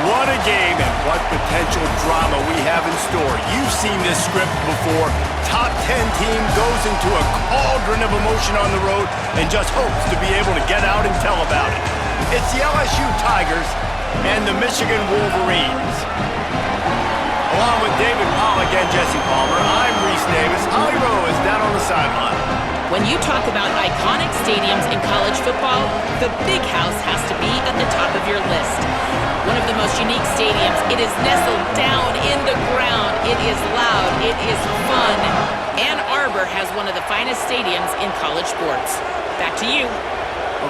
What a game and what potential drama we have in store. You've seen this script before. Top 10 team goes into a cauldron of emotion on the road and just hopes to be able to get out and tell about it. It's the LSU Tigers and the Michigan Wolverines. Along with David Pollack and Jesse Palmer, I'm Reese Davis. Holly Rowe is down on the sideline. When you talk about iconic stadiums in college football, the Big House has to be at the top of your list. One of the most unique stadiums. It is nestled down in the ground. It is loud. It is fun. Ann Arbor has one of the finest stadiums in college sports. Back to you.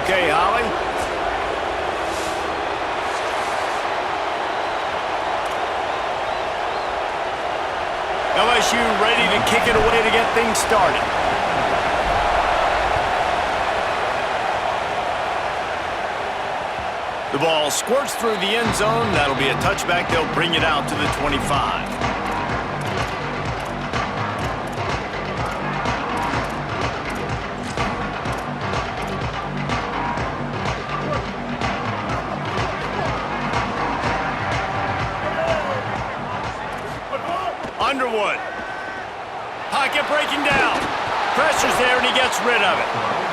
Okay, Holly. LSU ready to kick it away to get things started. The ball squirts through the end zone. That'll be a touchback. They'll bring it out to the 25. Underwood. Pocket breaking down. Pressure's there and he gets rid of it.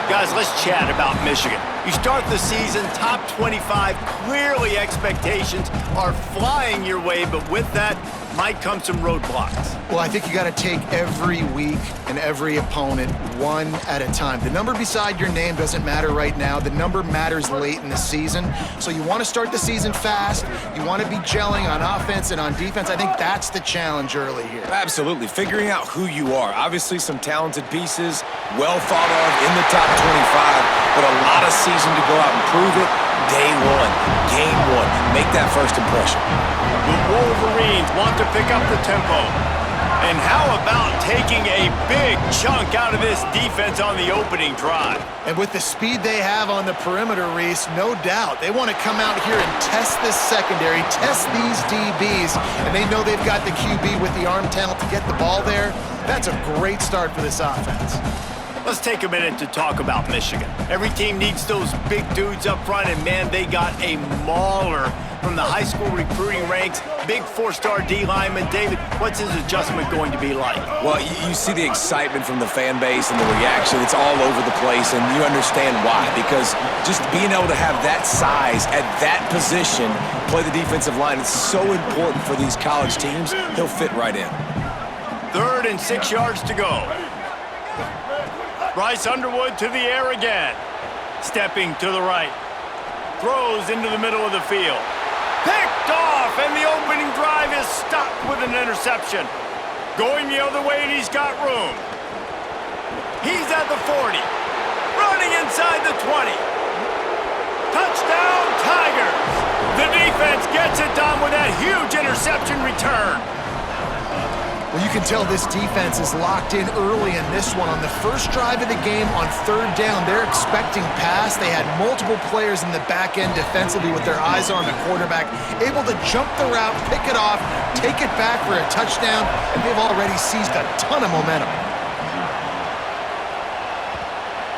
Guys, let's chat about Michigan. You start the season top 25. Clearly expectations are flying your way, but with that might come some roadblocks. Well, I think you got to take every week and every opponent one at a time. The number beside your name doesn't matter right now. The number matters late in the season. So you want to start the season fast. You want to be gelling on offense and on defense. I think that's the challenge early here. Absolutely. Figuring out who you are. Obviously some talented pieces, well thought of in the top 25, but a lot of season to go out and prove it. Day one, game one. Make that first impression. The Wolverines want to pick up the tempo. And how about taking a big chunk out of this defense on the opening drive? And with the speed they have on the perimeter, Reese, no doubt. They want to come out here and test this secondary, test these DBs, and they know they've got the QB with the arm talent to get the ball there. That's a great start for this offense. Let's take a minute to talk about Michigan. Every team needs those big dudes up front, and man, they got a mauler from the high school recruiting ranks. Big four-star D lineman. David, what's his adjustment going to be like? Well, you see the excitement from the fan base and the reaction. It's all over the place, and you understand why. Because just being able to have that size at that position, play the defensive line, it's so important for these college teams. He'll fit right in. 3rd and 6 yards to go. Bryce Underwood to the air again. Stepping to the right. Throws into the middle of the field. Picked off, and the opening drive is stopped with an interception. Going the other way, and he's got room. He's at the 40. Running inside the 20. Touchdown, Tigers. The defense gets it done with that huge interception return. Well, you can tell this defense is locked in early in this one. On the first drive of the game on 3rd down, they're expecting pass. They had multiple players in the back end defensively with their eyes on the quarterback, able to jump the route, pick it off, take it back for a touchdown, and they've already seized a ton of momentum.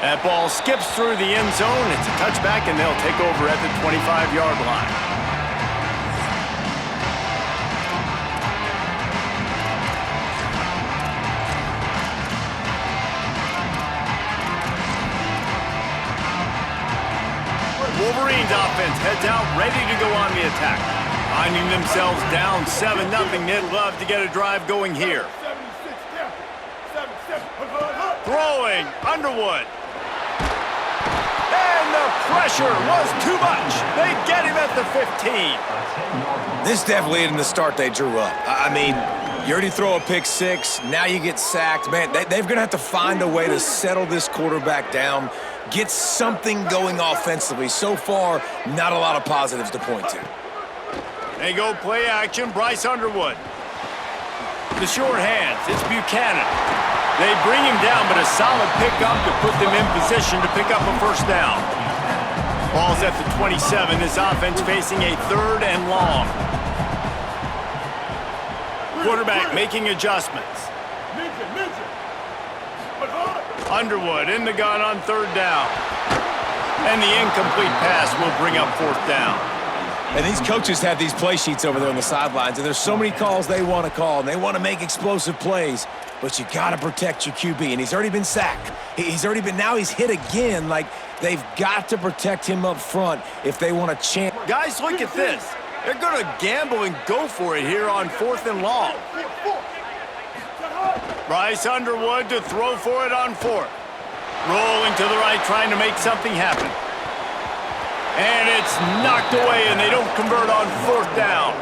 That ball skips through the end zone. It's a touchback, and they'll take over at the 25-yard line. Wolverines offense heads out, ready to go on the attack. Finding themselves down 7-0, they'd love to get a drive going here. Throwing, Underwood. And the pressure was too much. They get him at the 15. This definitely isn't the start they drew up. I mean, you already throw a pick 6, now you get sacked. Man, they're going to have to find a way to settle this quarterback down, get something going offensively. So far, not a lot of positives to point to. They go play action, Bryce Underwood. The short hands, it's Buchanan. They bring him down, but a solid pickup to put them in position to pick up a first down. Ball's at the 27. This offense facing a 3rd and long. Quarterback making adjustments. Underwood in the gun on 3rd down. And the incomplete pass will bring up 4th down. And these coaches have these play sheets over there on the sidelines, and there's so many calls they want to call, and they want to make explosive plays, but you got to protect your QB, and he's already been sacked. Now he's hit again. Like, they've got to protect him up front if they want to chance. Guys, look at this. They're going to gamble and go for it here on 4th and long. Bryce Underwood to throw for it on 4th. Rolling to the right, trying to make something happen. And it's knocked away, and they don't convert on 4th down.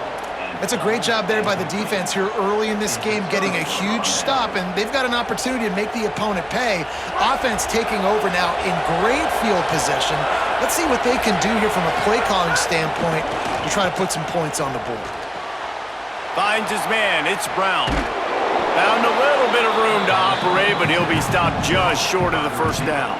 That's a great job there by the defense here early in this game, getting a huge stop, and they've got an opportunity to make the opponent pay. Offense taking over now in great field possession. Let's see what they can do here from a play calling standpoint to try to put some points on the board. Finds his man. It's Brown. Found a little bit of room to operate, but he'll be stopped just short of the 1st down.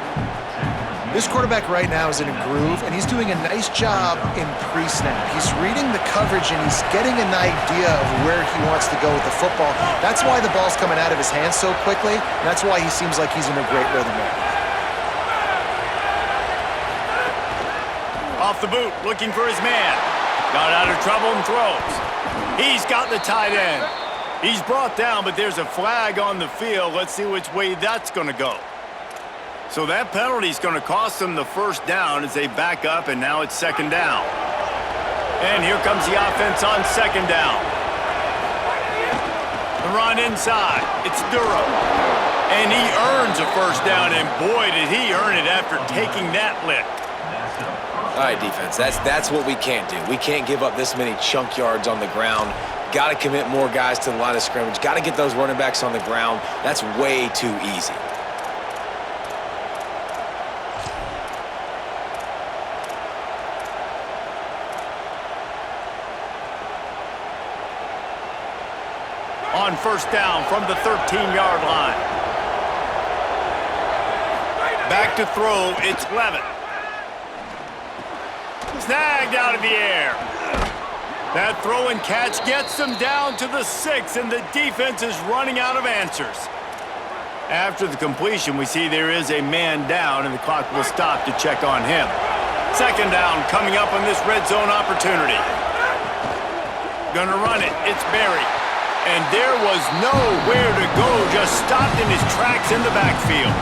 This quarterback right now is in a groove, and he's doing a nice job in pre-snap. He's reading the coverage, and he's getting an idea of where he wants to go with the football. That's why the ball's coming out of his hands so quickly, and that's why he seems like he's in a great rhythm right now. Off the boot, looking for his man. Got out of trouble and throws. He's got the tight end. He's brought down, but there's a flag on the field. Let's see which way that's going to go. So that penalty is going to cost them the 1st down as they back up, and now it's 2nd down. And here comes the offense on 2nd down. The run inside. It's Durham. And he earns a 1st down, and boy, did he earn it after taking that lick. All right, defense, that's what we can't do. We can't give up this many chunk yards on the ground. Got to commit more guys to the line of scrimmage. Got to get those running backs on the ground. That's way too easy. On 1st down from the 13-yard line. Back to throw, it's Levitt. Snagged out of the air. That throw and catch gets them down to the 6, and the defense is running out of answers. After the completion, we see there is a man down, and the clock will stop to check on him. 2nd down coming up on this red zone opportunity. Gonna run it, it's Berry. And there was nowhere to go, just stopped in his tracks in the backfield.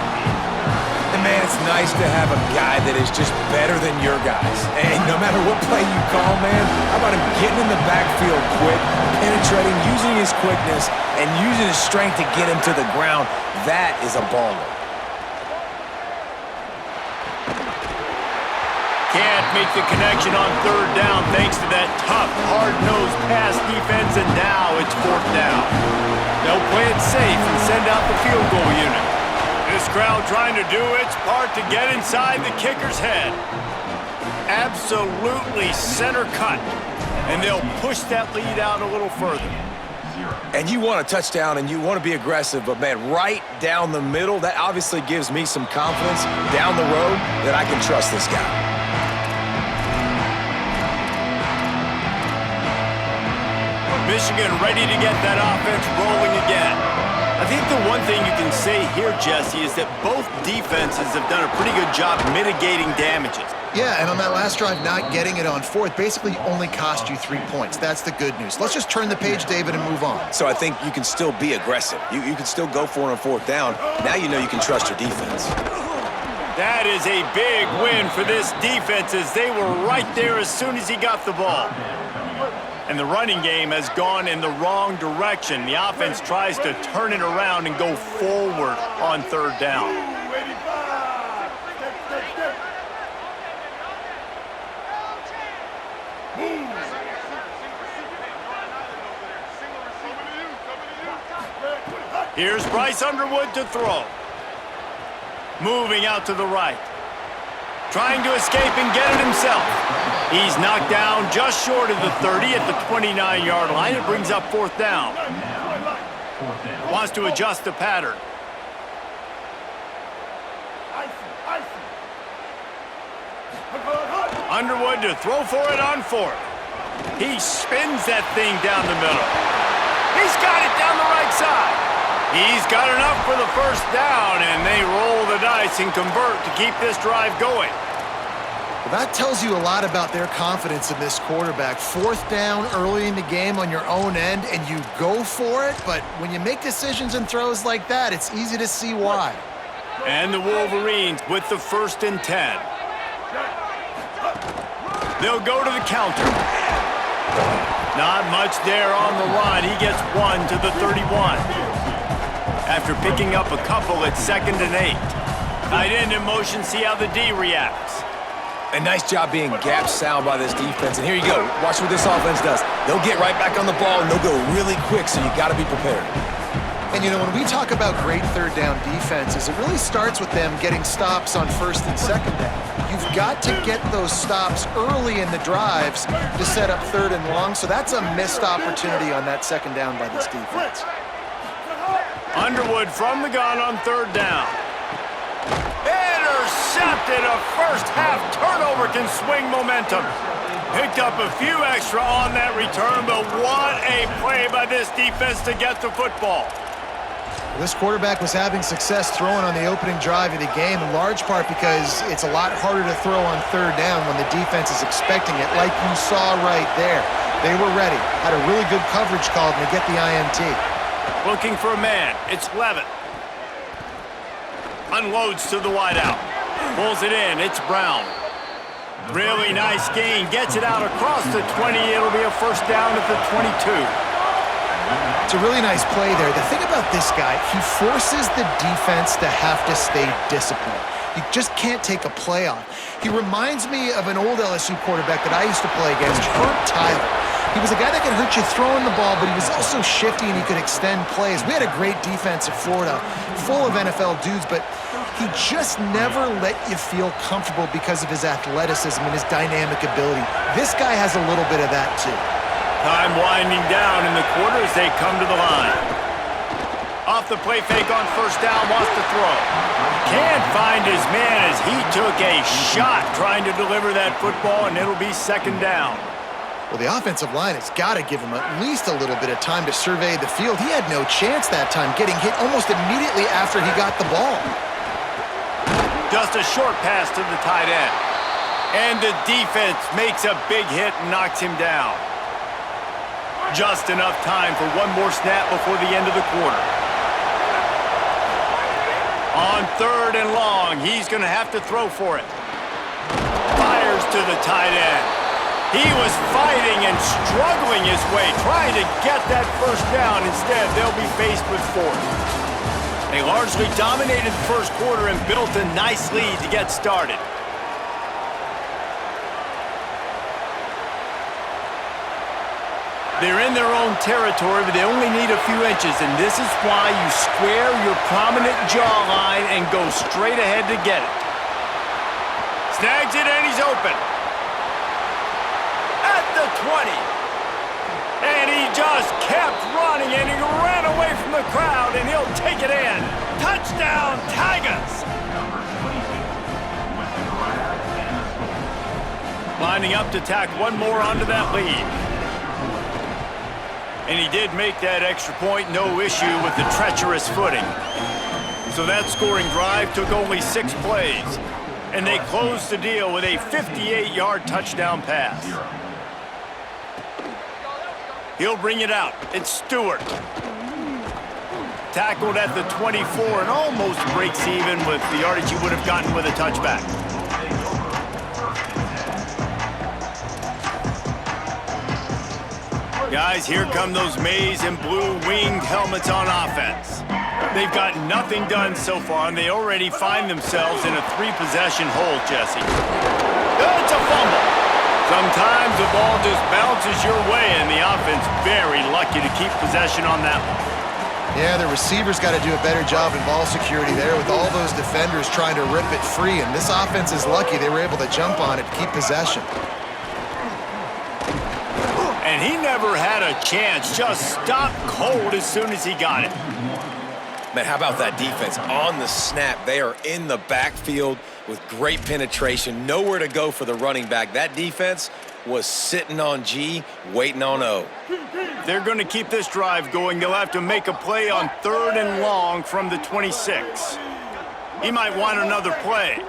And man, it's nice to have a guy that is just better than your guys. And no matter what play you call, man, how about him getting in the backfield quick, penetrating, using his quickness, and using his strength to get him to the ground. That is a baller. Can't make the connection on 3rd down thanks to that tough, hard-nosed pass defense, and now it's 4th down. They'll play it safe and send out the field goal unit. This crowd trying to do its part to get inside the kicker's head. Absolutely center cut, and they'll push that lead out a little further. And you want a touchdown and you want to be aggressive, but man, right down the middle, that obviously gives me some confidence down the road that I can trust this guy. Michigan ready to get that offense rolling again. I think the one thing you can say here, Jesse, is that both defenses have done a pretty good job mitigating damages. Yeah, and on that last drive, not getting it on 4th basically only cost you 3 points. That's the good news. Let's just turn the page, David, and move on. So I think you can still be aggressive. You can still go for it on 4th down. Now you know you can trust your defense. That is a big win for this defense as they were right there as soon as he got the ball. And the running game has gone in the wrong direction. The offense tries to turn it around and go forward on 3rd down. Here's Bryce Underwood to throw. Moving out to the right. Trying to escape and get it himself. He's knocked down just short of the 30 at the 29-yard line. It brings up 4th down. Wants to adjust the pattern. Underwood to throw for it on 4th. He spins that thing down the middle. He's got it down the right side. He's got enough for the 1st down, and they roll the dice and convert to keep this drive going. Well, that tells you a lot about their confidence in this quarterback. 4th down early in the game on your own end, and you go for it, but when you make decisions and throws like that, it's easy to see why. And the Wolverines with the 1st and 10. They'll go to the counter. Not much there on the run. He gets 1 to the 31. After picking up a couple at 2nd and 8. Tight end in motion, see how the D reacts. A nice job being gap sound by this defense. And here you go. Watch what this offense does. They'll get right back on the ball, and they'll go really quick, so you got to be prepared. And, you know, when we talk about great 3rd down defenses, it really starts with them getting stops on 1st and 2nd down. You've got to get those stops early in the drives to set up 3rd and long, so that's a missed opportunity on that 2nd down by this defense. Underwood from the gun on 3rd down. Intercepted. A first-half turnover can swing momentum. Picked up a few extra on that return, but what a play by this defense to get the football. This quarterback was having success throwing on the opening drive of the game, in large part because it's a lot harder to throw on 3rd down when the defense is expecting it, like you saw right there. They were ready, had a really good coverage called, and they get the INT. Looking for a man. It's Levin. Unloads to the wideout. Pulls it in. It's Brown. Really nice gain. Gets it out across the 20. It'll be a 1st down at the 22. It's a really nice play there. The thing about this guy, he forces the defense to have to stay disciplined. You just can't take a play off. He reminds me of an old LSU quarterback that I used to play against, Herb Tyler. He was a guy that could hurt you throwing the ball, but he was also shifty and he could extend plays. We had a great defense at Florida, full of NFL dudes, but he just never let you feel comfortable because of his athleticism and his dynamic ability. This guy has a little bit of that too. Time winding down in the quarter as they come to the line. Off the play fake on 1st down, wants to throw. Can't find his man as he took a shot trying to deliver that football, and it'll be 2nd down. Well, the offensive line has got to give him at least a little bit of time to survey the field. He had no chance that time, getting hit almost immediately after he got the ball. Just a short pass to the tight end. And the defense makes a big hit and knocks him down. Just enough time for one more snap before the end of the quarter. On 3rd and long, he's going to have to throw for it. Fires to the tight end. He was fighting and struggling his way, trying to get that 1st down. Instead, they'll be faced with 4th. They largely dominated the 1st quarter and built a nice lead to get started. They're in their own territory, but they only need a few inches, and this is why you square your prominent jawline and go straight ahead to get it. Snags it, and he's open. At the 20. And he just kept running, and he ran away from the crowd, and he'll take it in. Touchdown, Tigers! Lining up to tack one more onto that lead. And he did make that extra point, no issue with the treacherous footing. So that scoring drive took only 6 plays. And they closed the deal with a 58-yard touchdown pass. He'll bring it out. It's Stewart. Tackled at the 24 and almost breaks even with the yardage he would have gotten with a touchback. Guys, here come those maize and blue winged helmets on offense. They've got nothing done so far, and they already find themselves in a 3-possession hole, Jesse. It's a fumble. Sometimes the ball just bounces your way, and the offense very lucky to keep possession on that one. Yeah, the receivers got to do a better job in ball security there with all those defenders trying to rip it free, and this offense is lucky they were able to jump on it to keep possession. And he never had a chance, just stopped cold as soon as he got it. Man, how about that defense? On the snap, they are in the backfield with great penetration, nowhere to go for the running back. That defense was sitting on G, waiting on O. They're going to keep this drive going. They'll have to make a play on 3rd and long from the 26. He might want another play.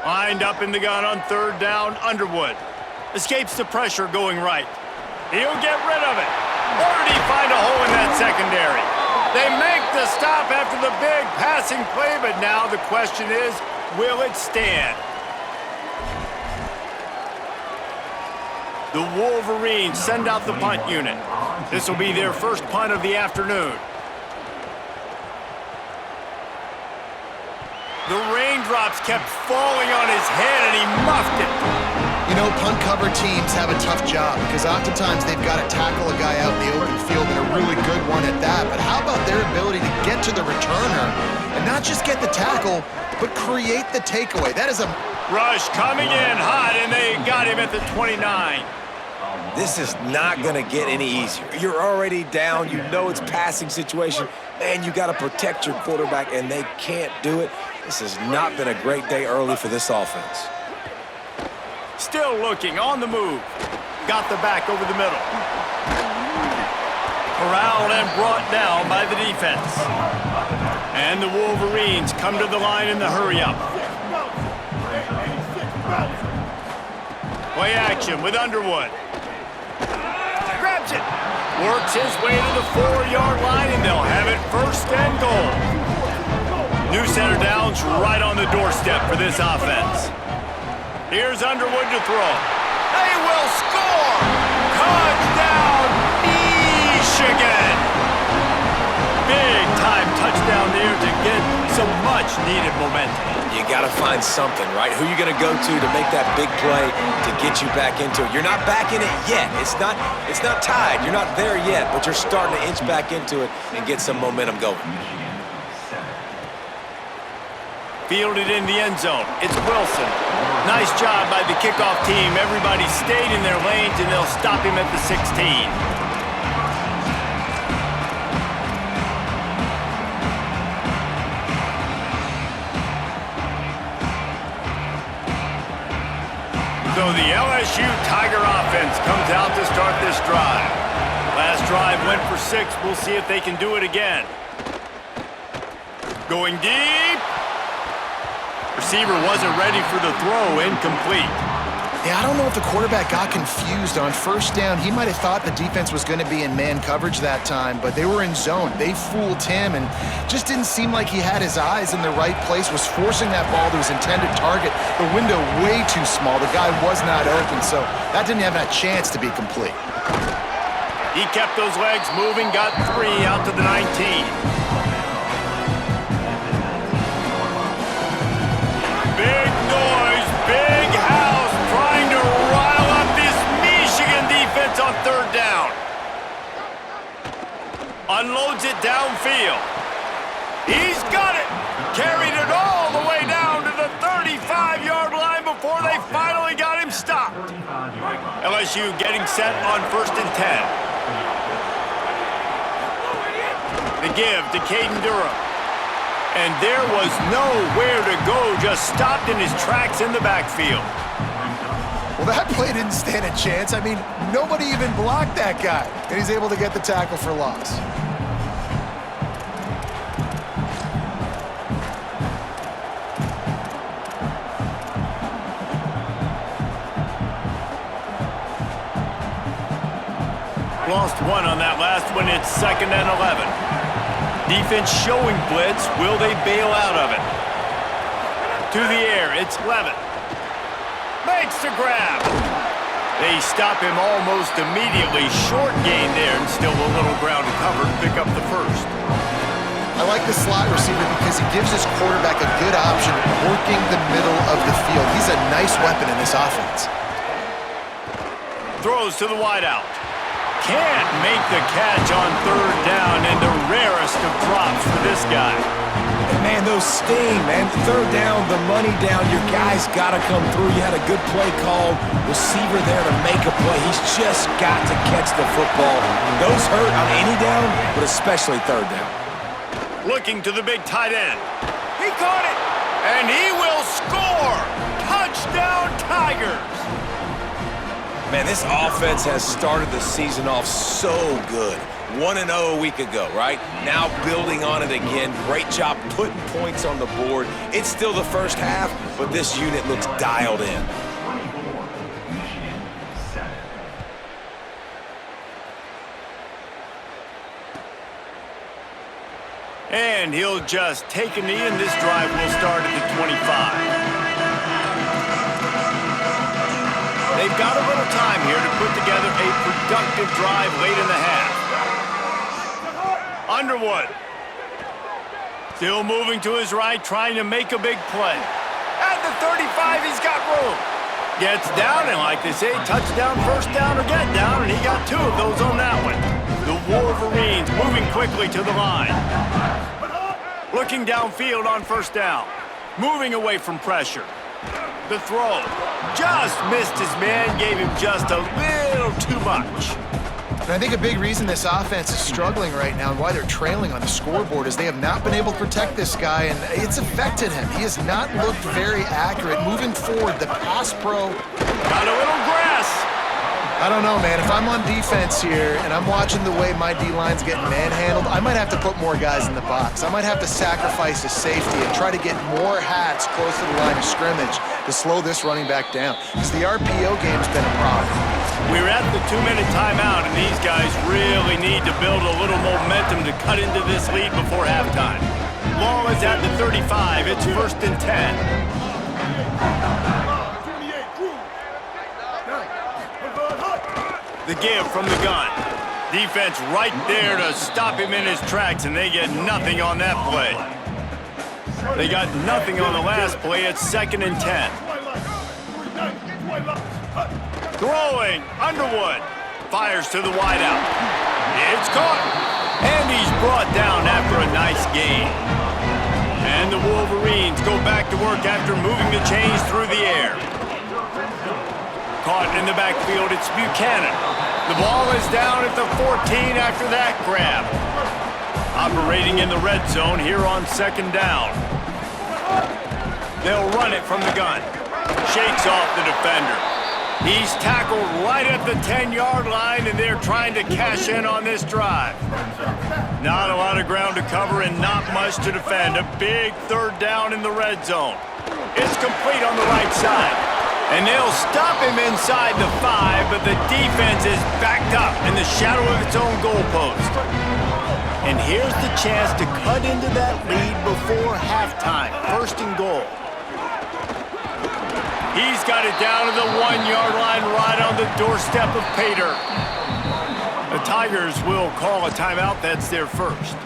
Lined up in the gun on third down, Underwood. Escapes the pressure going right. He'll get rid of it. Or did he find a hole in that secondary? They make the stop after the big passing play, but now the question is, will it stand? The Wolverines send out the punt unit. This will be their first punt of the afternoon. The raindrops kept falling on his head, and he muffed it. You know, punt cover teams have a tough job because oftentimes they've got to tackle a guy out in the open field, and a really good one at that. But how about their ability to get to the returner and not just get the tackle, but create the takeaway? That is a rush coming in hot, and they got him at the 29. This is not going to get any easier. You're already down. You know it's passing situation. Man, you got to protect your quarterback, and they can't do it. This has not been a great day early for this offense. Still looking, on the move. Got the back over the middle. Corralled and brought down by the defense. And the Wolverines come to the line in the hurry-up. Play action with Underwood. Grabs it. Works his way to the 4-yard line, and they'll have it first and goal. New center downs right on the doorstep for this offense. Here's Underwood to throw. They will score! Touchdown, Michigan! Big-time touchdown there to get some much-needed momentum. You got to find something, right? Who are you going to go to make that big play to get you back into it? You're not back in it yet. It's not tied. You're not there yet, but you're starting to inch back into it and get some momentum going. Fielded in the end zone. It's Wilson. Nice job by the kickoff team. Everybody stayed in their lanes, and they'll stop him at the 16. So the LSU Tiger offense comes out to start this drive. Last drive went for 6. We'll see if they can do it again. Going deep. Receiver wasn't ready for the throw. Incomplete. Yeah, I don't know if the quarterback got confused on first down. He might have thought the defense was going to be in man coverage that time, but they were in zone. They fooled him and just didn't seem like he had his eyes in the right place, was forcing that ball to his intended target. The window way too small. The guy was not open, so that didn't have a chance to be complete. He kept those legs moving, got 3 out to the 19. Big noise, big house, trying to rile up this Michigan defense on third down. Unloads it downfield. He's got it. Carried it all the way down to the 35-yard line before they finally got him stopped. LSU getting set on 1st and 10. The give to Caden Durham. And there was nowhere to go, just stopped in his tracks in the backfield. Well, that play didn't stand a chance. I mean, nobody even blocked that guy, and he's able to get the tackle for loss. Lost 1 on that last one. It's 2nd and 11. Defense showing blitz. Will they bail out of it? To the air. It's Levitt. Makes the grab. They stop him almost immediately. Short gain there, and still a little ground to cover to pick up the first. I like the slot receiver because he gives his quarterback a good option working the middle of the field. He's a nice weapon in this offense. Throws to the wideout. Can't make the catch on third down, and the rarest of drops for this guy. And man, those sting, man. Third down, the money down. Your guy's got to come through. You had a good play called. Receiver there to make a play. He's just got to catch the football. Those hurt on any down, but especially third down. Looking to the big tight end. He caught it, and he will score. Touchdown, Tigers. Man, this offense has started the season off so good. 1-0 a week ago, right? Now building on it again. Great job putting points on the board. It's still the first half, but this unit looks dialed in. And he'll just take a knee, and this drive will start at the 25. They've got a little time here to put together a productive drive late in the half. Underwood. Still moving to his right, trying to make a big play. At the 35, he's got room. Gets down, and like they say, touchdown, first down, or get down, and he got 2 of those on that one. The Wolverines moving quickly to the line. Looking downfield on first down. Moving away from pressure. The throw. Just missed his man, gave him just a little too much. And I think a big reason this offense is struggling right now and why they're trailing on the scoreboard is they have not been able to protect this guy, and it's affected him. He has not looked very accurate. Moving forward, the pass pro. Got a little grass. I don't know, man. If I'm on defense here and I'm watching the way my D-line's getting manhandled, I might have to put more guys in the box. I might have to sacrifice a safety and try to get more hats close to the line of scrimmage to slow this running back down, because the RPO game's been a problem. We're at the 2-minute timeout, and these guys really need to build a little momentum to cut into this lead before halftime. Ball is at the 35. It's 1st and 10. The give from the gun. Defense right there to stop him in his tracks, and they get nothing on that play. They got nothing on the last play. It's 2nd and 10. Throwing, Underwood. Fires to the wideout. It's caught. And he's brought down after a nice gain. And the Wolverines go back to work after moving the chains through the air. Caught in the backfield, it's Buchanan. The ball is down at the 14 after that grab. Operating in the red zone here on 2nd down. They'll run it from the gun. Shakes off the defender. He's tackled right at the 10-yard line, and they're trying to cash in on this drive. Not a lot of ground to cover and not much to defend. A big 3rd down in the red zone. It's complete on the right side. And they'll stop him inside the 5, but the defense is backed up in the shadow of its own goalpost. And here's the chance to cut into that lead before halftime. 1st and goal. He's got it down to the 1-yard line right on the doorstep of Pater. The Tigers will call a timeout. That's their first.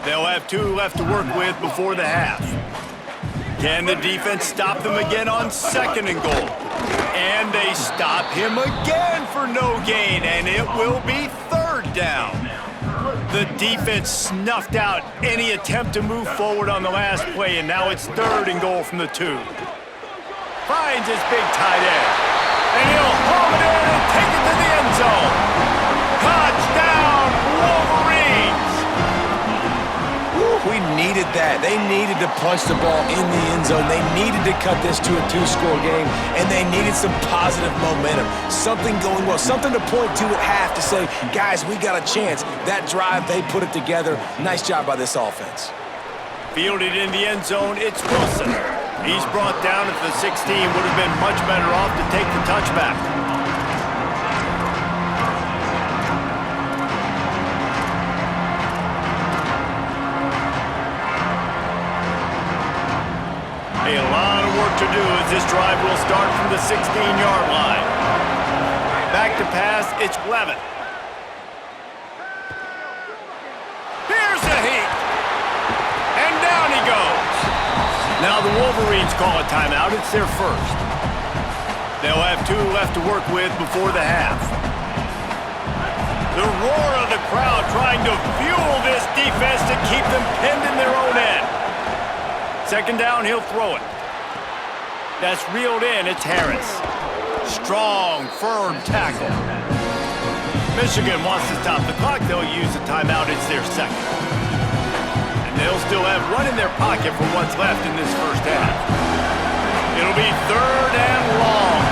They'll have 2 left to work with before the half. Can the defense stop them again on 2nd and goal? And they stop him again for no gain, and it will be 3rd down. The defense snuffed out any attempt to move forward on the last play, and now it's 3rd and goal from the 2. Finds his big tight end, and he'll haul it in and take it to the end zone. Touchdown, Wolverines! We needed that. They needed to punch the ball in the end zone. They needed to cut this to a 2-score game, and they needed some positive momentum. Something going well, something to point to at half to say, guys, we got a chance. That drive, they put it together. Nice job by this offense. Fielded in the end zone, it's Wilson. He's brought down at the 16. Would have been much better off to take the touchback. A lot of work to do as this drive will start from the 16-yard line. Back to pass, it's Levitt. Here's the heat. And down he goes. Now the Wolverines call a timeout. It's their first. They'll have 2 left to work with before the half. The roar of the crowd trying to fuel this defense to keep them pinned in their own end. 2nd down, he'll throw it. That's reeled in, it's Harris. Strong, firm tackle. Michigan wants to stop the clock. They'll use a timeout. It's their 2nd. And they'll still have one in their pocket for what's left in this first half. It'll be 3rd and long.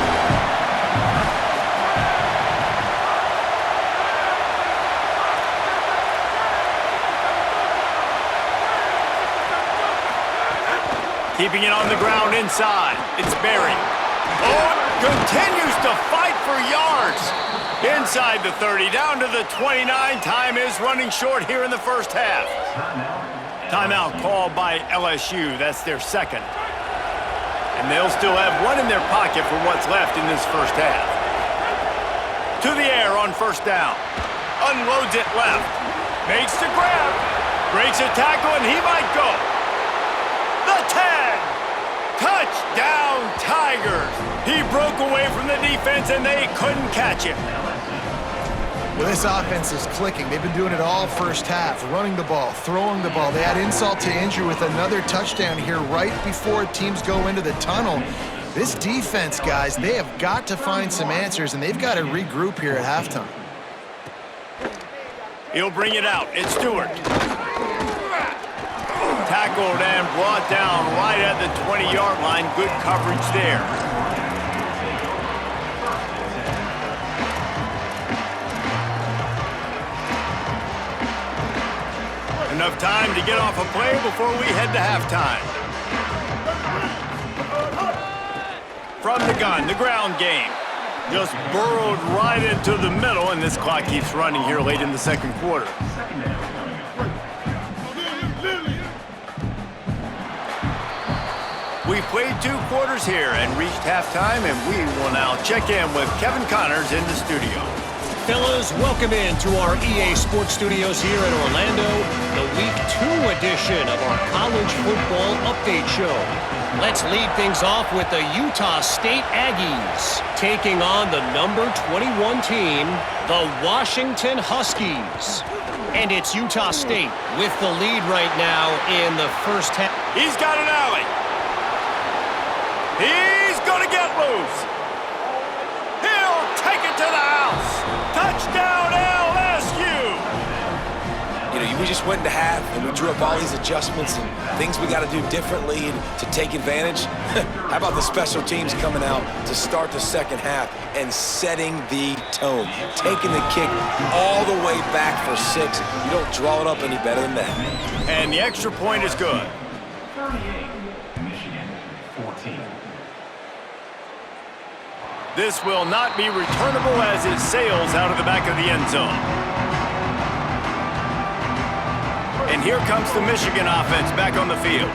Keeping it on the ground inside. It's Berry. Oh, continues to fight for yards. Inside the 30, down to the 29. Time is running short here in the first half. Timeout called by LSU. That's their second. And they'll still have one in their pocket for what's left in this first half. To the air on first down. Unloads it left. Makes the grab. Breaks a tackle, and he might go. The 10. Touchdown, Tigers. He broke away from the defense, and they couldn't catch him. Well, this offense is clicking. They've been doing it all first half, running the ball, throwing the ball. They had insult to injury with another touchdown here right before teams go into the tunnel. This defense, guys, they have got to find some answers, and they've got to regroup here at halftime. He'll bring it out. It's Stewart. Tackled and brought down right at the 20-yard line. Good coverage there. Enough time to get off a play before we head to halftime. From the gun, the ground game. Just burrowed right into the middle, and this clock keeps running here late in the second quarter. We've played 2 quarters here and reached halftime, and we will now check in with Kevin Connors in the studio. Fellas, welcome into our EA Sports Studios here in Orlando, the Week 2 edition of our College Football Update Show. Let's lead things off with the Utah State Aggies, taking on the number 21 team, the Washington Huskies. And it's Utah State with the lead right now in the first half. He's got an alley. He's going to get loose. He'll take it to the house. Touchdown, LSU! You know, we just went into half, and we drew up all these adjustments and things we got to do differently to take advantage. How about the special teams coming out to start the second half and setting the tone, taking the kick all the way back for 6. You don't draw it up any better than that. And the extra point is good. 38, Michigan, 14. This will not be returnable as it sails out of the back of the end zone. And here comes the Michigan offense back on the field.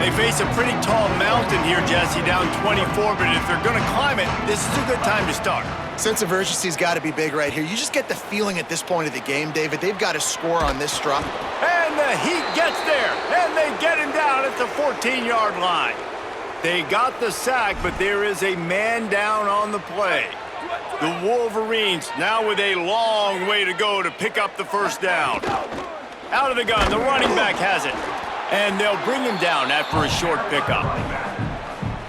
They face a pretty tall mountain here, Jesse, down 24, but if they're going to climb it, this is a good time to start. Sense of urgency's got to be big right here. You just get the feeling at this point of the game, David, they've got to score on this drop. And the Heat gets there, and they get him down at the 14-yard line. They got the sack, but there is a man down on the play. The Wolverines now with a long way to go to pick up the first down. Out of the gun, the running back has it. And they'll bring him down after a short pickup.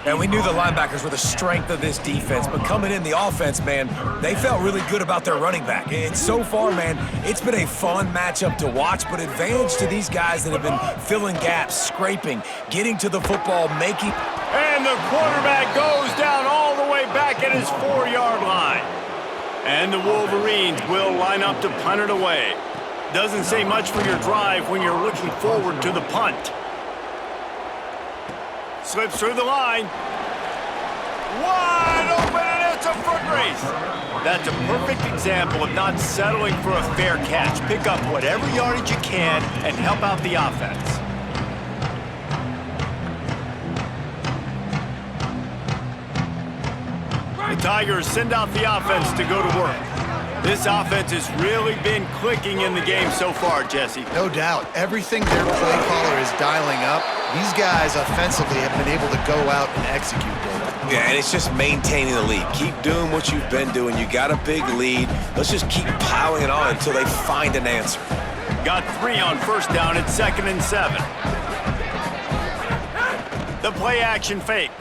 And we knew the linebackers were the strength of this defense, but coming in the offense, man, they felt really good about their running back. And so far, man, it's been a fun matchup to watch, but advantage to these guys that have been filling gaps, scraping, getting to the football, making... And the quarterback goes down all the way back at his 4-yard line. And the Wolverines will line up to punt it away. Doesn't say much for your drive when you're looking forward to the punt. Slips through the line. Wide open, and it's a foot race. That's a perfect example of not settling for a fair catch. Pick up whatever yardage you can and help out the offense. The Tigers send out the offense to go to work. This offense has really been clicking in the game so far, Jesse. No doubt. Everything their play caller is dialing up, these guys offensively have been able to go out and execute, David. Yeah, and it's just maintaining the lead. Keep doing what you've been doing. You got a big lead. Let's just keep piling it on until they find an answer. Got 3 on first down. It's 2nd and 7. The play action fake.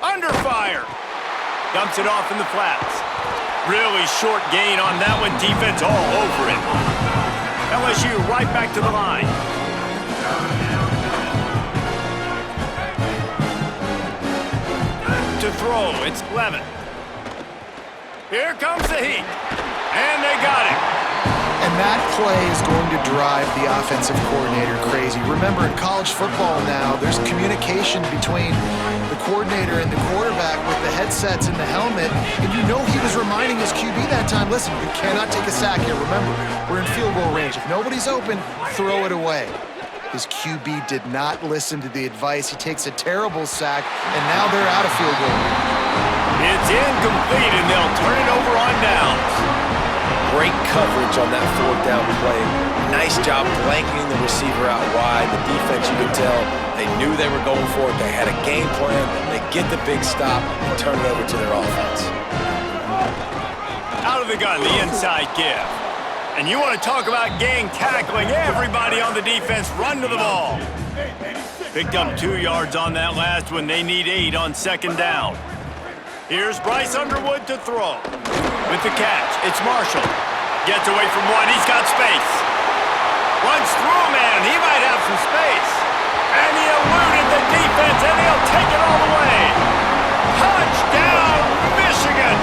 Under fire. Dumps it off in the flats. Really short gain on that one. Defense all over it. LSU right back to the line. To throw, it's Levin. Here comes the Heat. And they got him. And that play is going to drive the offensive coordinator crazy. Remember, in college football now, there's communication between the coordinator and the quarterback with the headsets and the helmet, and you know he was reminding his QB that time, listen, you cannot take a sack here. Remember, we're in field goal range. If nobody's open, throw it away. His QB did not listen to the advice. He takes a terrible sack, and now they're out of field goal. It's incomplete, and they'll turn it over on downs. Great coverage on that fourth down play. Nice job blanketing the receiver out wide. The defense, you could tell, they knew they were going for it. They had a game plan. They get the big stop and turn it over to their offense. Out of the gun, the inside give. And you want to talk about gang tackling. Everybody on the defense run to the ball. Picked up 2 yards on that last one. They need 8 on second down. Here's Bryce Underwood to throw. With the catch, it's Marshall. Gets away from one, he's got space. Runs through a man, he might have some space. And he eluded the defense, and he'll take it all the way. Touchdown, Michigan!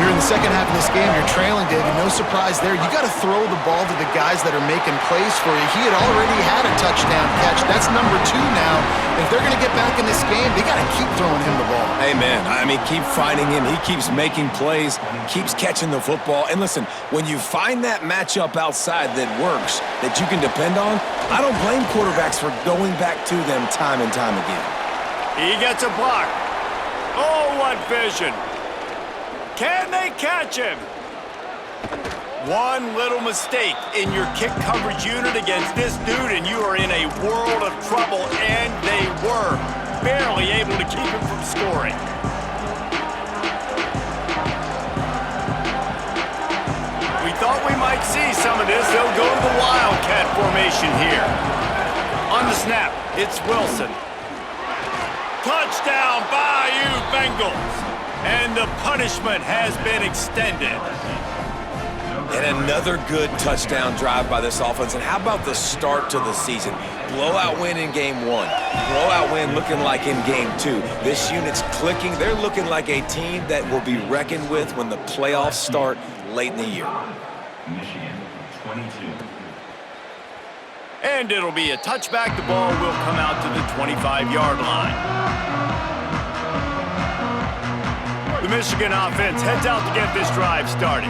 Here in the second half of this game, you're trailing, David. No surprise there. You got to throw the ball to the guys that are making plays for you. He had already had a touchdown catch. That's number 2 now. And if they're going to get back in this game, they got to keep throwing him the ball. Amen. I mean, keep finding him. He keeps making plays, keeps catching the football. And listen, when you find that matchup outside that works, that you can depend on, I don't blame quarterbacks for going back to them time and time again. He gets a block. Oh, what vision. Can they catch him? One little mistake in your kick coverage unit against this dude, and you are in a world of trouble, and they were barely able to keep him from scoring. We thought we might see some of this. They'll go to the Wildcat formation here. On the snap, it's Wilson. Touchdown, Bayou Bengals. And the punishment has been extended. And another good touchdown drive by this offense. And how about the start to the season? Blowout win in game 1. Blowout win looking like in game 2. This unit's clicking. They're looking like a team that will be reckoned with when the playoffs start late in the year. Michigan, 22. And it'll be a touchback. The ball will come out to the 25-yard line. The Michigan offense heads out to get this drive started.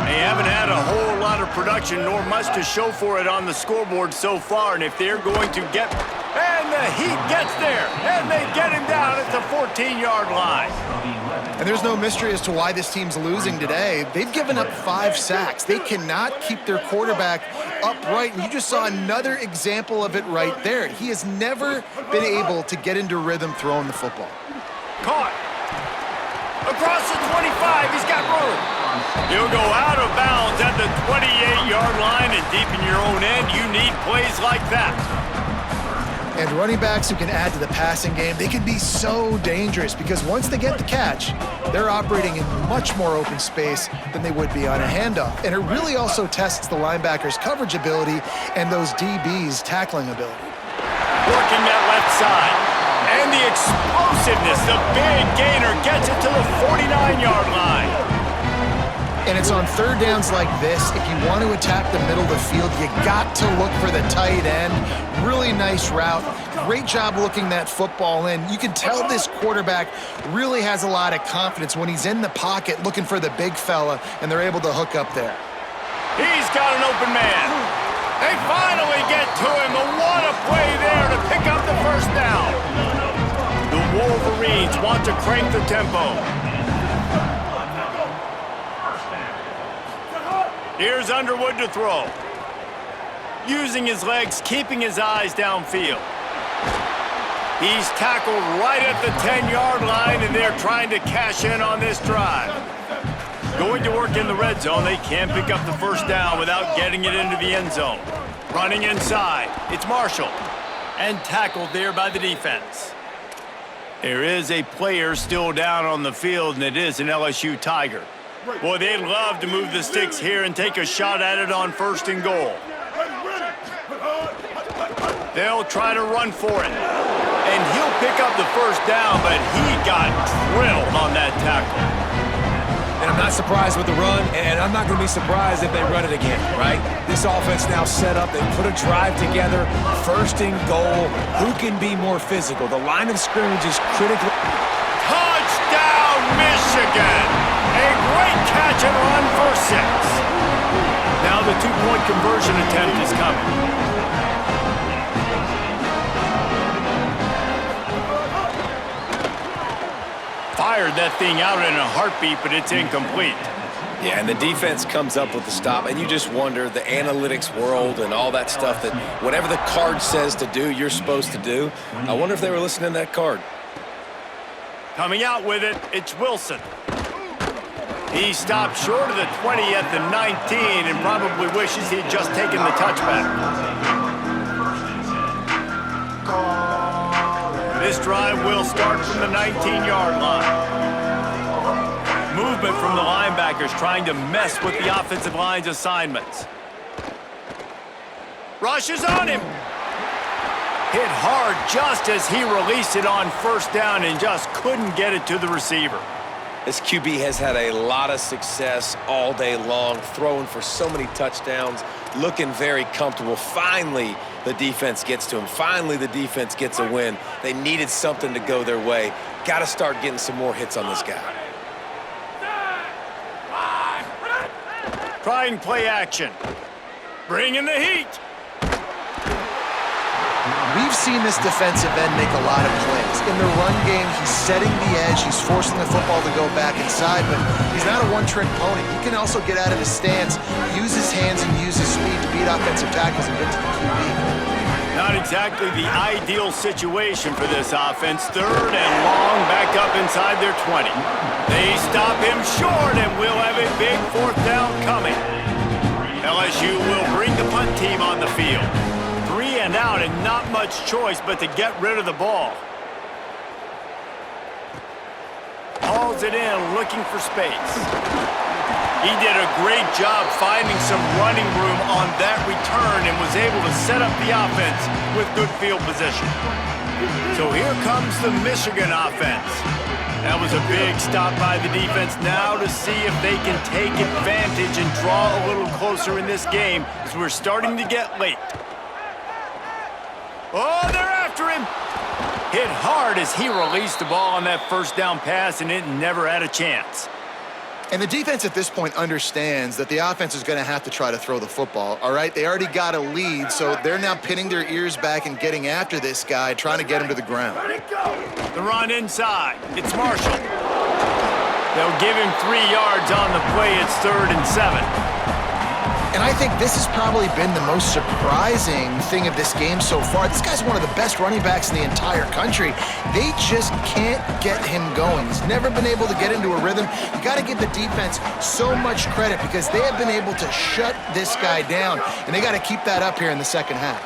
They haven't had a whole lot of production, nor much to show for it on the scoreboard so far. And if they're going to get... And the Heat gets there, and they get him down at the 14-yard line. And there's no mystery as to why this team's losing today. They've given up 5 sacks. They cannot keep their quarterback upright. And you just saw another example of it right there. He has never been able to get into rhythm throwing the football. Caught. Across the 25, he's got room. He'll go out of bounds at the 28-yard line, and deep in your own end, you need plays like that. And running backs who can add to the passing game, they can be so dangerous because once they get the catch, they're operating in much more open space than they would be on a handoff. And it really also tests the linebackers' coverage ability and those DBs' tackling ability. Working that left side. And the explosiveness, the big gainer gets it to the 49-yard line. And it's on third downs like this, if you want to attack the middle of the field, you got to look for the tight end. Really nice route. Great job looking that football in. You can tell this quarterback really has a lot of confidence when he's in the pocket looking for the big fella, and they're able to hook up there. He's got an open man. They finally get to him. What a play there to pick up the first down. The Wolverines want to crank the tempo. Here's Underwood to throw. Using his legs, keeping his eyes downfield. He's tackled right at the 10-yard line, and they're trying to cash in on this drive. Going to work in the red zone, they can't pick up the first down without getting it into the end zone. Running inside, it's Marshall. And tackled there by the defense. There is a player still down on the field, and it is an LSU Tiger. Boy, they'd love to move the sticks here and take a shot at it on 1st and goal. They'll try to run for it. And he'll pick up the first down, but he got drilled on that tackle. And I'm not surprised with the run, and I'm not going to be surprised if they run it again, right? This offense now set up. They put a drive together, first and goal. Who can be more physical? The line of scrimmage is critical. Touchdown, Michigan! A great catch and run for 6. Now the two-point conversion attempt is coming. Fired that thing out in a heartbeat, but it's incomplete. Yeah, and the defense comes up with the stop, and you just wonder, the analytics world and all that stuff, that whatever the card says to do, you're supposed to do. I wonder if they were listening to that card. Coming out with it, it's Wilson. He stopped short of the 20 at the 19 and probably wishes he'd just taken the touchback. This drive will start from the 19-yard line. Movement from the linebackers trying to mess with the offensive line's assignments. Rushes on him. Hit hard just as he released it on first down and just couldn't get it to the receiver. This QB has had a lot of success all day long, throwing for so many touchdowns, looking very comfortable. Finally, the defense gets to him. Finally, the defense gets a win. They needed something to go their way. Got to start getting some more hits on this guy. Trying play action. Bringing the heat. We've seen this defensive end make a lot of plays. In the run game, he's setting the edge. He's forcing the football to go back inside, but he's not a one-trick pony. He can also get out of his stance, use his hands, and use his speed to beat offensive tackles and get to the QB. Not exactly the ideal situation for this offense. Third and long, back up inside their 20. They stop him short, and we'll have a big fourth down coming. LSU will bring the punt team on the field. 3 and out, and not much choice but to get rid of the ball. Hauls it in, looking for space. He did a great job finding some running room on that return and was able to set up the offense with good field position. So here comes the Michigan offense. That was a big stop by the defense. Now to see if they can take advantage and draw a little closer in this game as we're starting to get late. Oh, they're after him. Hit hard as he released the ball on that first down pass, and it never had a chance. And the defense at this point understands that the offense is going to have to try to throw the football, all right? They already got a lead, so they're now pinning their ears back and getting after this guy, trying to get him to the ground. The run inside. It's Marshall. They'll give him 3 yards on the play. It's 3rd and 7. And I think this has probably been the most surprising thing of this game so far. This guy's one of the best running backs in the entire country. They just can't get him going. He's never been able to get into a rhythm. You got to give the defense so much credit because they have been able to shut this guy down, and they got to keep that up here in the second half.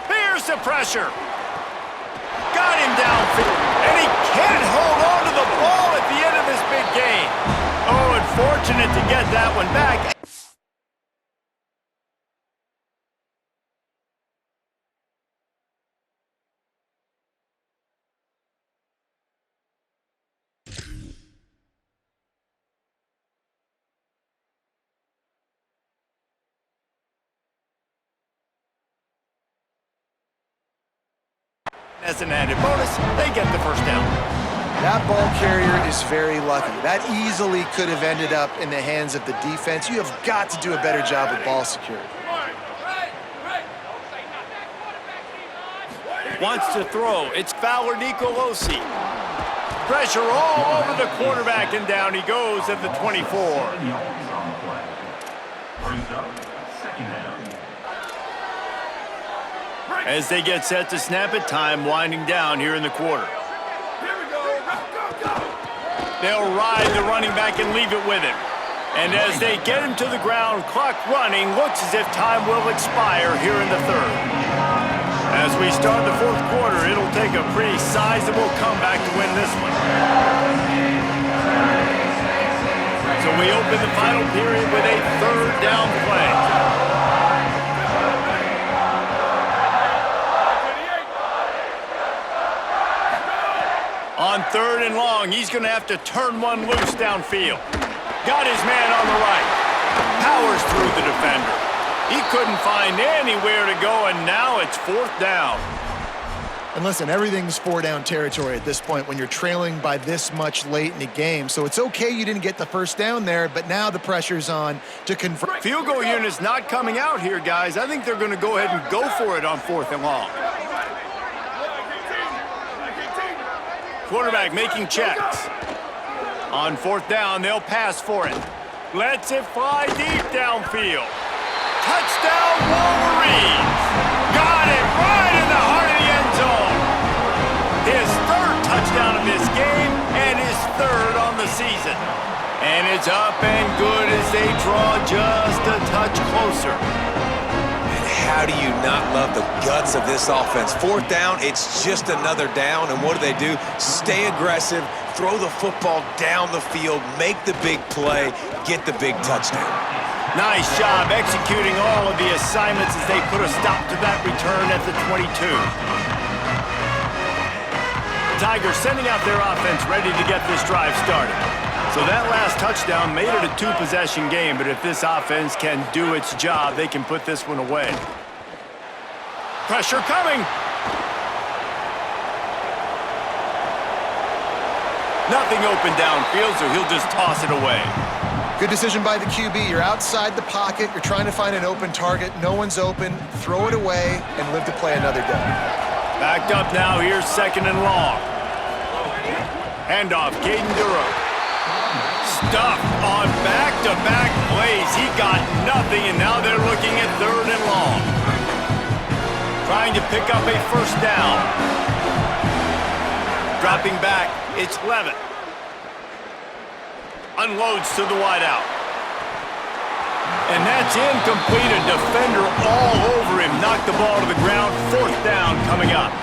Here's the pressure. Got him downfield, and he can't hold on to the ball at the end of this big game. Oh, unfortunate to get that one back. As an added bonus, they get the first down. That ball carrier is very lucky. That easily could have ended up in the hands of the defense. You have got to do a better job with ball security. Wants to throw. It's Fowler Nicolosi. Pressure all over the quarterback, and down he goes at the 24. As they get set to snap it, time winding down here in the quarter. They'll ride the running back and leave it with him. And as they get him to the ground, clock running, looks as if time will expire here in the 3rd. As we start the 4th quarter, it'll take a pretty sizable comeback to win this one. So we open the final period with a 3rd down play. On 3rd and long, he's going to have to turn one loose downfield. Got his man on the right. Powers through the defender. He couldn't find anywhere to go, and now it's 4th down. And listen, everything's 4-down territory at this point when you're trailing by this much late in the game. So it's okay you didn't get the first down there, but now the pressure's on to convert. Field goal unit's not coming out here, guys. I think they're going to go ahead and go for it on 4th and long. Quarterback making checks. On 4th down, they'll pass for it. Lets it fly deep downfield. Touchdown, Wolverines! Got it right in the heart of the end zone. His 3rd touchdown of this game and his 3rd on the season. And it's up and good as they draw just a touch closer. And how do you not love the guts of this offense? 4th down, it's just another down. And what do? Stay aggressive, throw the football down the field, make the big play, get the big touchdown. Nice job executing all of the assignments as they put a stop to that return at the 22. The Tigers sending out their offense ready to get this drive started. So that last touchdown made it a 2-possession game, but if this offense can do its job, they can put this one away. Pressure coming. Nothing open downfield, so he'll just toss it away. Good decision by the QB. You're outside the pocket. You're trying to find an open target. No one's open. Throw it away and live to play another day. Backed up now. Here's 2nd and long. Handoff, Caden Duro. Stuffed on back-to-back plays. He got nothing, and now they're looking at 3rd and long. Trying to pick up a 1st down. Dropping back. It's Levitt. Unloads to the wideout. And that's incomplete. A defender all over him. Knocked the ball to the ground. 4th down coming up.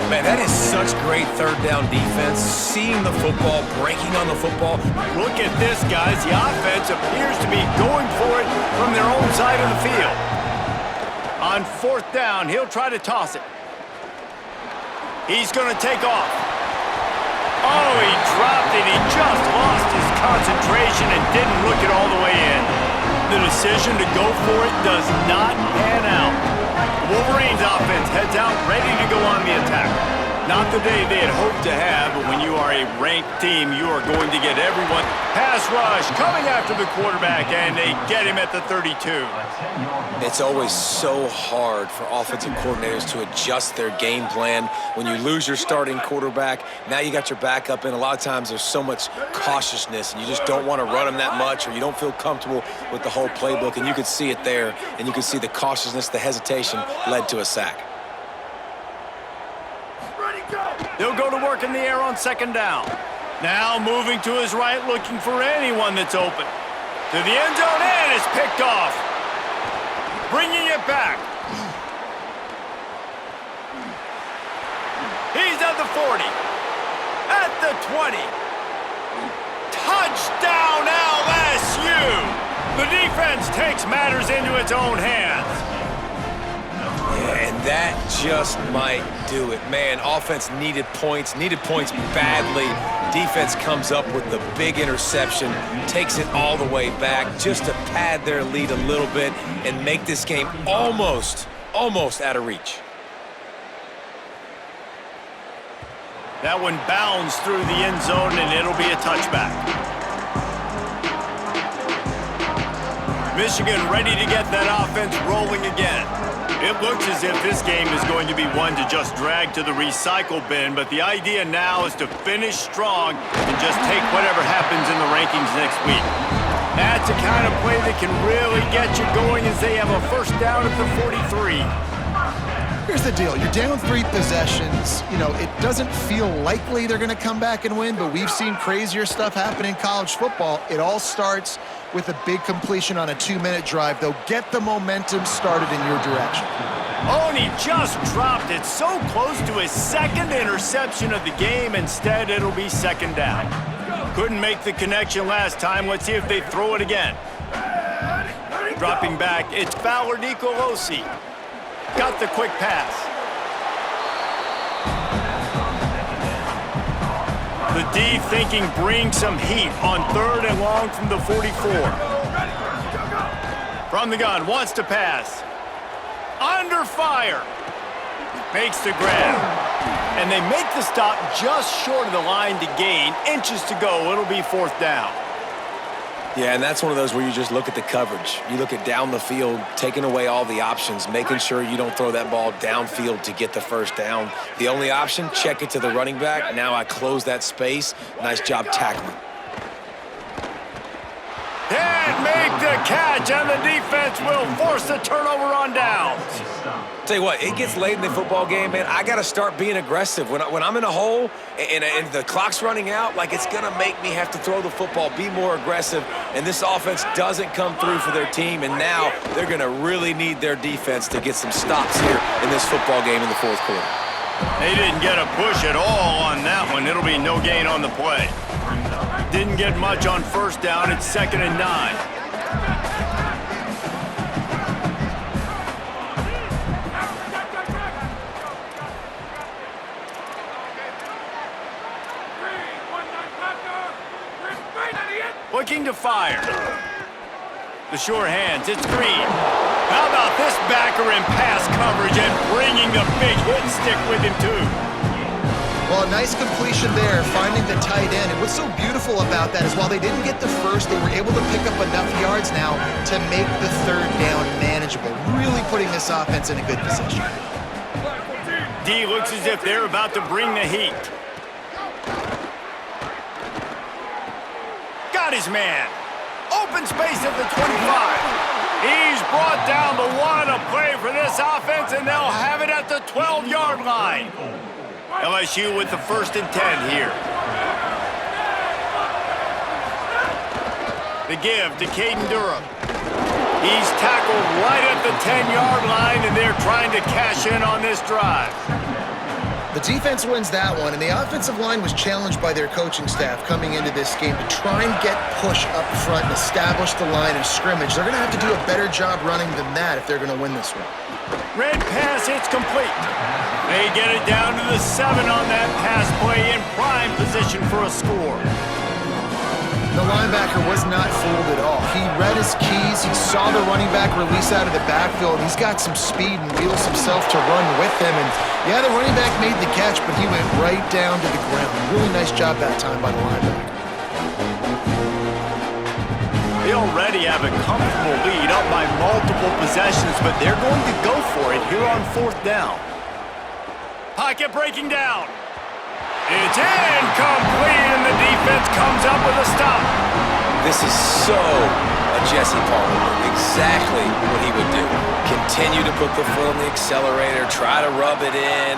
Man, that is such great 3rd down defense. Seeing the football, breaking on the football. Look at this, guys. The offense appears to be going for it from their own side of the field. On 4th down, he'll try to toss it. He's going to take off. Oh, he dropped it. He just lost his concentration and didn't look it all the way in. The decision to go for it does not pan out. The Wolverines offense heads out ready to go on the attack. Not the day they had hoped to have, but when you are a ranked team, you are going to get everyone. Pass rush coming after the quarterback, and they get him at the 32. It's always so hard for offensive coordinators to adjust their game plan. When you lose your starting quarterback, now you got your backup in. A lot of times there's so much cautiousness, and you just don't want to run them that much, or you don't feel comfortable with the whole playbook, and you could see it there, and you could see the cautiousness, the hesitation led to a sack. They'll go to work in the air on 2nd down. Now moving to his right, looking for anyone that's open. To the end zone, and it's picked off. Bringing it back. He's at the 40. At the 20. Touchdown, LSU! The defense takes matters into its own hands. Yeah, and that just might do it. Man, offense needed points badly. Defense comes up with the big interception, takes it all the way back just to pad their lead a little bit and make this game almost out of reach. That one bounds through the end zone, and it'll be a touchback. Michigan ready to get that offense rolling again. It looks as if this game is going to be one to just drag to the recycle bin, but the idea now is to finish strong and just take whatever happens in the rankings next week. That's the kind of play that can really get you going as they have a 1st down at the 43. Here's the deal. You're down 3 possessions. You know, it doesn't feel likely they're going to come back and win, but we've seen crazier stuff happen in college football. It all starts with a big completion on a 2-minute drive. They'll get the momentum started in your direction. Oh, and he just dropped it so close to his 2nd interception of the game. Instead, it'll be 2nd down. Couldn't make the connection last time. Let's see if they throw it again. Dropping back, it's Fowler Nicolosi. Got the quick pass. D thinking bring some heat on 3rd and long from the 44. From the gun, wants to pass. Under fire. Makes the grab. And they make the stop just short of the line to gain. Inches to go. It'll be 4th down. Yeah, and that's one of those where you just look at the coverage. You look at down the field, taking away all the options, making sure you don't throw that ball downfield to get the 1st down. The only option, check it to the running back. Now I close that space. Nice job tackling. And make the catch, and the defense will force the turnover on downs. Tell you what, it gets late in the football game, man. I got to start being aggressive. When I'm in a hole and the clock's running out, like, it's going to make me have to throw the football, be more aggressive, and this offense doesn't come through for their team, and now they're going to really need their defense to get some stops here in this football game in the 4th quarter. They didn't get a push at all on that one. It'll be no gain on the play. Didn't get much on 1st down. It's 2nd and 9. Looking to fire. The sure hands, it's Green. How about this backer in pass coverage and bringing the big hit stick with him too? Well, a nice completion there, finding the tight end. And what's so beautiful about that is while they didn't get the 1st, they were able to pick up enough yards now to make the 3rd down manageable, really putting this offense in a good position. D looks as if they're about to bring the heat. Got his man. Open space at the 25. He's brought down the one. A play for this offense, and they'll have it at the 12-yard line. LSU with the 1st and 10 here. The give to Caden Durham. He's tackled right at the 10-yard line, and they're trying to cash in on this drive. The defense wins that one, and the offensive line was challenged by their coaching staff coming into this game to try and get push up front and establish the line of scrimmage. They're going to have to do a better job running than that if they're going to win this one. Red pass, it's complete. They get it down to the 7 on that pass play in prime position for a score. The linebacker was not fooled at all. He read his keys. He saw the running back release out of the backfield. He's got some speed and wheels himself to run with him. And yeah, the running back made the catch, but he went right down to the ground. Really nice job that time by the linebacker. They already have a comfortable lead up by multiple possessions, but they're going to go for it here on 4th down. Pocket breaking down. It's incomplete, and the defense comes up with a stop. This is so a Jesse Palmer move. Exactly what he would do. Continue to put the foot on the accelerator, try to rub it in.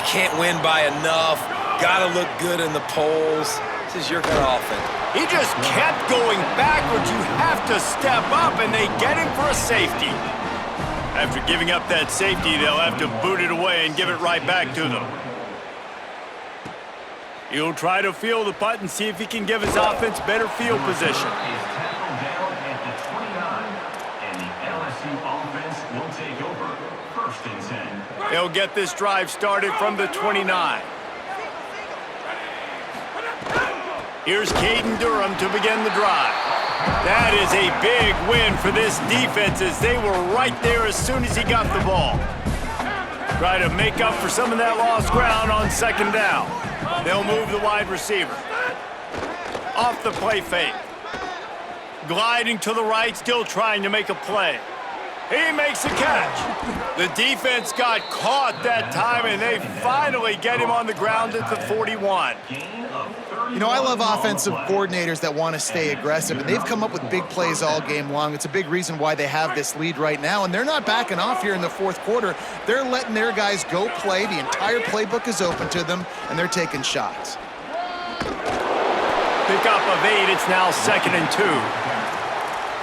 Can't win by enough. Got to look good in the polls. This is your kind of offense. He just kept going backwards. You have to step up, and they get him for a safety. After giving up that safety, they'll have to boot it away and give it right back to them. He'll try to field the punt and see if he can give his offense better field position. Is tackled down at the 29, and the LSU offense will take over 1st and 10. They'll get this drive started from the 29. Here's Caden Durham to begin the drive. That is a big win for this defense as they were right there as soon as he got the ball. Try to make up for some of that lost ground on 2nd down. They'll move the wide receiver. Off the play fake. Gliding to the right, still trying to make a play. He makes a catch. The defense got caught that time, and they finally get him on the ground at the 41. You know, I love offensive coordinators that want to stay aggressive, and they've come up with big plays all game long. It's a big reason why they have this lead right now, and they're not backing off here in the 4th quarter. They're letting their guys go play. The entire playbook is open to them, and they're taking shots. Pick up of 8. It's now 2nd and 2.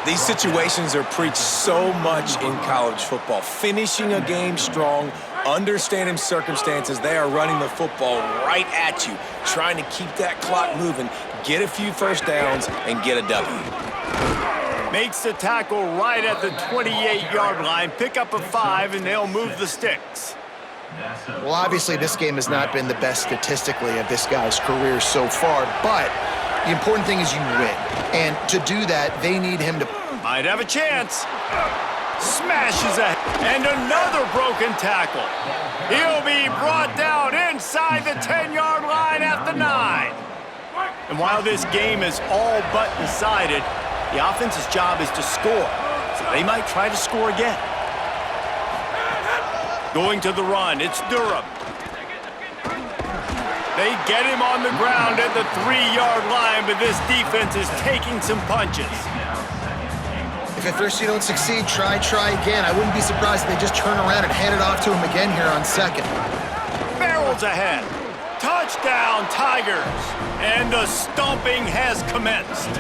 These situations are preached so much in college football. Finishing a game strong, understanding circumstances. They are running the football right at you, trying to keep that clock moving, get a few 1st downs, and get a W. Makes the tackle right at the 28-yard line. Pick up a 5, and they'll move the sticks. Well, obviously, this game has not been the best statistically of this guy's career so far, but the important thing is you win. And to do that, they need him to... Might have a chance. Smashes ahead. And another broken tackle. He'll be brought down inside the 10-yard line at the 9. And while this game is all but decided, the offense's job is to score. So they might try to score again. Going to the run, it's Durham. They get him on the ground at the 3-yard line, but this defense is taking some punches. If at first you don't succeed, try again. I wouldn't be surprised if they just turn around and hand it off to him again here on second. Barrels ahead. Touchdown, Tigers. And the stomping has commenced.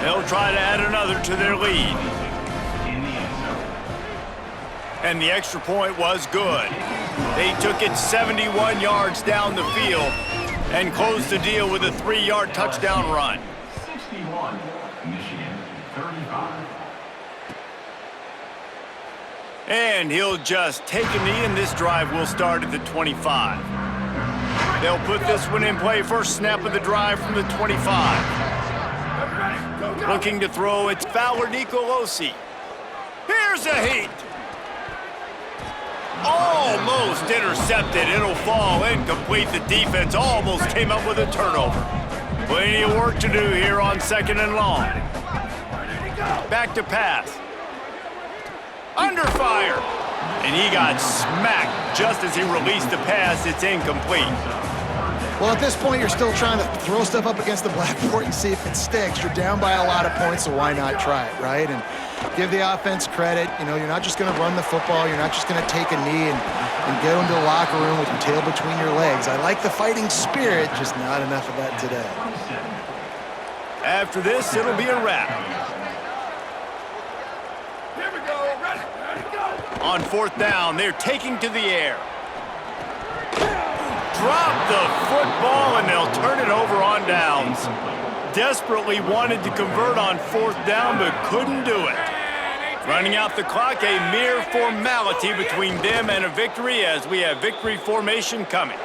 They'll try to add another to their lead. And the extra point was good. They took it 71 yards down the field and closed the deal with a 3-yard touchdown run. 61, Michigan 35. And he'll just take a knee, and this drive will start at the 25. They'll put this one in play. First snap of the drive from the 25. Looking to throw, it's Fowler Nicolosi. Here's a heat. Almost intercepted. It'll fall incomplete. The defense almost came up with a turnover. Plenty of work to do here on 2nd and long. Back to pass. Under fire. And he got smacked just as he released the pass. It's incomplete. Well, at this point, you're still trying to throw stuff up against the blackboard and see if it sticks. You're down by a lot of points, so why not try it, right? And give the offense credit. You know, you're not just going to run the football. You're not just going to take a knee and go into the locker room with your tail between your legs. I like the fighting spirit, just not enough of that today. After this, it'll be a wrap. Here we go. Ready, go. On 4th down, they're taking to the air. Drop the football, and they'll turn it over on downs. Desperately wanted to convert on 4th down, but couldn't do it. Running out the clock, a mere formality between them and a victory as we have victory formation coming.